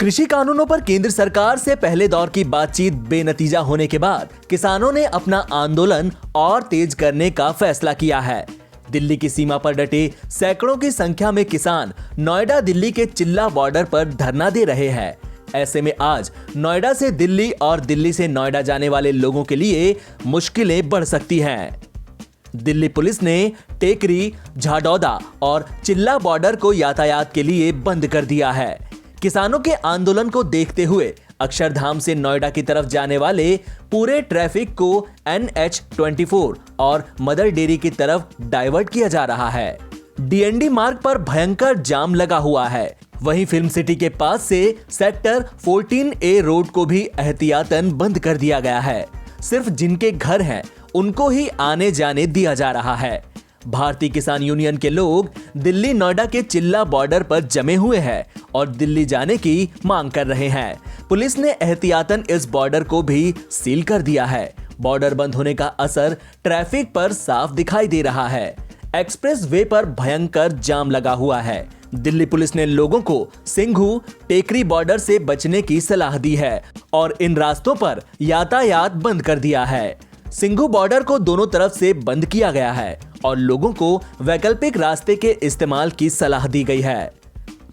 कृषि कानूनों पर केंद्र सरकार से पहले दौर की बातचीत बेनतीजा होने के बाद किसानों ने अपना आंदोलन और तेज करने का फैसला किया है। दिल्ली की सीमा पर डटे सैकड़ों की संख्या में किसान नोएडा दिल्ली के चिल्ला बॉर्डर पर धरना दे रहे हैं। ऐसे में आज नोएडा से दिल्ली और दिल्ली से नोएडा जाने वाले लोगों के लिए मुश्किलें बढ़ सकती हैं। दिल्ली पुलिस ने टेकरी, झाडौदा और चिल्ला बॉर्डर को यातायात के लिए बंद कर दिया है। किसानों के आंदोलन को देखते हुए अक्षरधाम से नोएडा की तरफ जाने वाले पूरे ट्रैफिक को NH-24 और मदर डेयरी की तरफ डाइवर्ट किया जा रहा है। DND मार्ग पर भयंकर जाम लगा हुआ है। वहीं फिल्म सिटी के पास से सेक्टर 14A रोड को भी एहतियातन बंद कर दिया गया है। सिर्फ जिनके घर हैं उनको ही आने जाने दिया जा रहा है। भारतीय किसान यूनियन के लोग दिल्ली नोएडा के चिल्ला बॉर्डर पर जमे हुए हैं और दिल्ली जाने की मांग कर रहे हैं। पुलिस ने एहतियातन इस बॉर्डर को भी सील कर दिया है। बॉर्डर बंद होने का असर ट्रैफिक पर साफ दिखाई दे रहा है। एक्सप्रेस वे पर भयंकर जाम लगा हुआ है। दिल्ली पुलिस ने लोगों को सिंघू टेकरी बॉर्डर से बचने की सलाह दी है और इन रास्तों पर यातायात बंद कर दिया है। सिंघू बॉर्डर को दोनों तरफ से बंद किया गया है और लोगों को वैकल्पिक रास्ते के इस्तेमाल की सलाह दी गई है।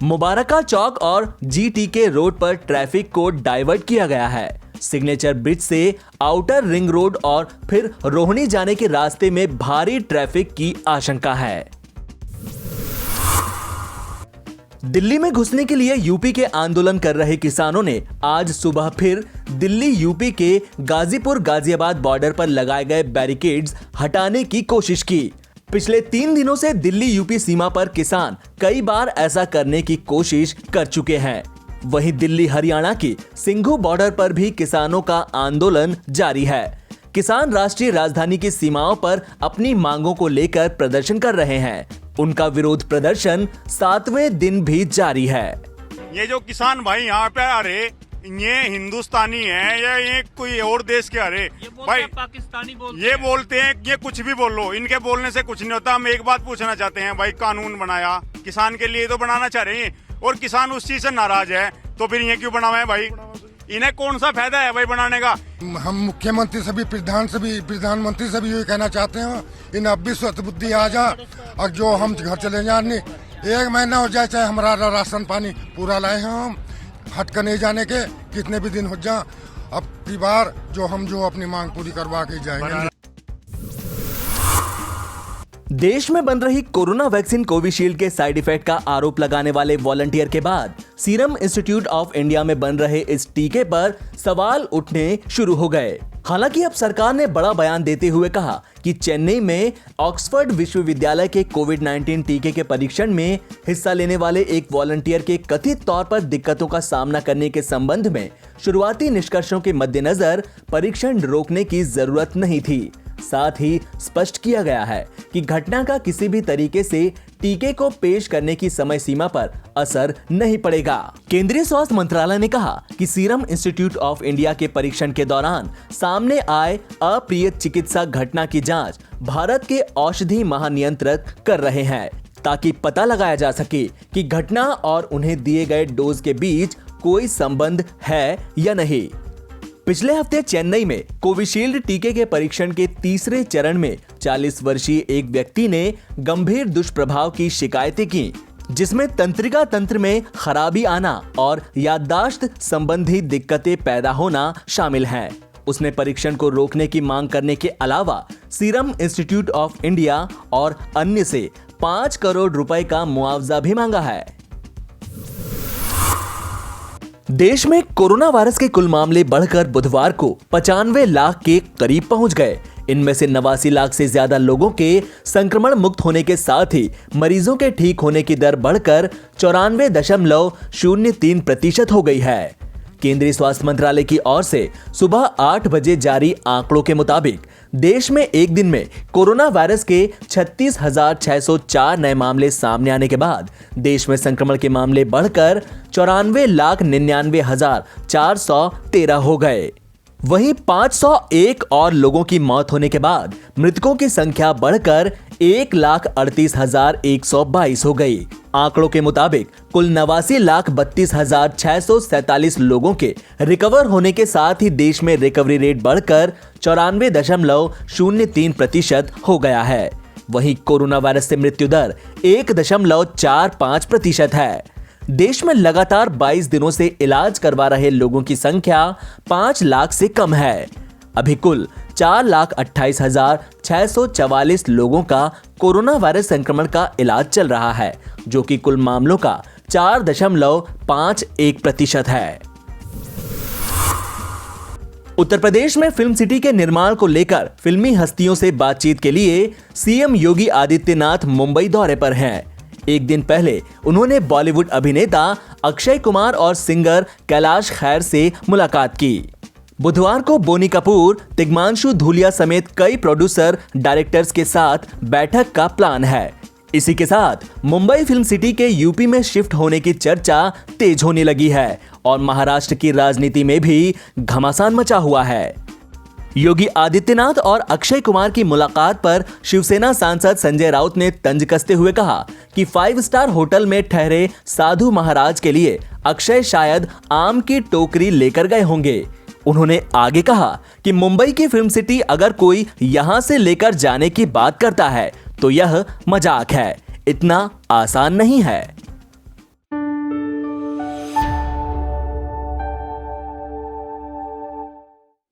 मुबारका चौक और GTK रोड पर ट्रैफिक को डाइवर्ट किया गया है। सिग्नेचर ब्रिज से आउटर रिंग रोड और फिर रोहिणी जाने के रास्ते में भारी ट्रैफिक की आशंका है। दिल्ली में घुसने के लिए यूपी के आंदोलन कर रहे किसानों ने आज सुबह फिर दिल्ली यूपी के गाजीपुर गाजियाबाद बॉर्डर पर लगाए गए बैरिकेड्स हटाने की कोशिश की। पिछले 3 दिनों से दिल्ली यूपी सीमा पर किसान कई बार ऐसा करने की कोशिश कर चुके हैं। वहीं दिल्ली हरियाणा की सिंघू बॉर्डर पर भी किसानों का आंदोलन जारी है। किसान राष्ट्रीय राजधानी की सीमाओं पर अपनी मांगों को लेकर प्रदर्शन कर रहे हैं। उनका विरोध प्रदर्शन 7वें दिन भी जारी है। ये जो किसान भाई यहाँ पे आ रहे, ये हिंदुस्तानी है या ये कोई और देश के आ रहे भाई, पाकिस्तानी ये बोलते हैं ये कुछ भी बोल लो, इनके बोलने से कुछ नहीं होता। हम एक बात पूछना चाहते हैं भाई, कानून बनाया किसान के लिए तो बनाना चाह रहे हैं और किसान उस चीज से नाराज है, तो फिर ये क्यों बनावा है भाई? इन्हें कौन सा फायदा है भाई बनाने का? हम मुख्यमंत्री से भी प्रधानमंत्री से भी यही कहना चाहते हैं, इन अब भी स्वतः बुद्धि आ जा और जो हम घर चले जाने 1 महीना हो जाए, चाहे हमारा राशन पानी पूरा लाए हैं, हम हट कर नहीं जाने के कितने भी दिन हो जाए, अब की बार जो अपनी मांग पूरी करवा के जाएंगे। देश में बन रही कोरोना वैक्सीन कोविशील्ड के साइड इफेक्ट का आरोप लगाने वाले वॉलंटियर के बाद सीरम इंस्टीट्यूट ऑफ इंडिया में बन रहे इस टीके पर सवाल उठने शुरू हो गए। हालांकि अब सरकार ने बड़ा बयान देते हुए कहा कि चेन्नई में ऑक्सफोर्ड विश्वविद्यालय के कोविड-19 टीके के परीक्षण में हिस्सा लेने वाले एक वॉलंटियर के कथित तौर पर दिक्कतों का सामना करने के संबंध में शुरुआती निष्कर्षों के मद्देनजर परीक्षण रोकने की जरूरत नहीं थी। साथ ही स्पष्ट किया गया है कि घटना का किसी भी तरीके से टीके को पेश करने की समय सीमा पर असर नहीं पड़ेगा। केंद्रीय स्वास्थ्य मंत्रालय ने कहा कि सीरम इंस्टीट्यूट ऑफ इंडिया के परीक्षण के दौरान सामने आए अप्रिय चिकित्सा घटना की जांच भारत के औषधि महानियंत्रक कर रहे हैं, ताकि पता लगाया जा सके कि घटना और उन्हें दिए गए डोज के बीच कोई संबंध है या नहीं। पिछले हफ्ते चेन्नई में कोविशील्ड टीके के परीक्षण के तीसरे चरण में 40 वर्षीय एक व्यक्ति ने गंभीर दुष्प्रभाव की शिकायतें की, जिसमें तंत्रिका तंत्र में खराबी आना और याददाश्त संबंधी दिक्कतें पैदा होना शामिल हैं। उसने परीक्षण को रोकने की मांग करने के अलावा सीरम इंस्टीट्यूट ऑफ इंडिया और अन्य से 5 करोड़ रुपए का मुआवजा भी मांगा है। देश में कोरोना वायरस के कुल मामले बढ़कर बुधवार को 95 लाख के करीब पहुंच गए। इनमें से 89 लाख से ज्यादा लोगों के संक्रमण मुक्त होने के साथ ही मरीजों के ठीक होने की दर बढ़कर 94.03% हो गई है। केंद्रीय स्वास्थ्य मंत्रालय की ओर से सुबह 8 बजे जारी आंकड़ों के मुताबिक देश में एक दिन में कोरोना वायरस के 36,604 नए मामले सामने आने के बाद देश में संक्रमण के मामले बढ़कर 94,99,413 हो गए। वहीं 501 और लोगों की मौत होने के बाद मृतकों की संख्या बढ़कर 1,38,122 हो गई। आंकड़ों के मुताबिक कुल 89,32,647 लोगों के रिकवर होने के साथ ही देश में रिकवरी रेट बढ़कर 94.03% हो गया है। वहीं कोरोना वायरस से मृत्यु दर 1.45% है। देश में लगातार 22 दिनों से इलाज करवा रहे लोगों की संख्या 5 लाख से कम है। अभी कुल 4,28,644 लोगों का कोरोना वायरस संक्रमण का इलाज चल रहा है, जो कि कुल मामलों का 4.51% है। उत्तर प्रदेश में फिल्म सिटी के निर्माण को लेकर फिल्मी हस्तियों से बातचीत के लिए सीएम योगी आदित्यनाथ मुंबई दौरे पर हैं। एक दिन पहले उन्होंने बॉलीवुड अभिनेता अक्षय कुमार और सिंगर कैलाश खैर से मुलाकात की। बुधवार को बोनी कपूर, तिग्मांशु धूलिया समेत कई प्रोड्यूसर डायरेक्टर्स के साथ बैठक का प्लान है। इसी के साथ मुंबई फिल्म सिटी के यूपी में शिफ्ट होने की चर्चा तेज होने लगी है और महाराष्ट्र की राजनीति में भी घमासान मचा हुआ है। योगी आदित्यनाथ और अक्षय कुमार की मुलाकात पर शिवसेना सांसद संजय राउत ने तंज कसते हुए कहा कि 5 स्टार होटल में ठहरे साधु महाराज के लिए अक्षय शायद आम की टोकरी लेकर गए होंगे। उन्होंने आगे कहा कि मुंबई की फिल्म सिटी अगर कोई यहां से लेकर जाने की बात करता है तो यह मजाक है, इतना आसान नहीं है।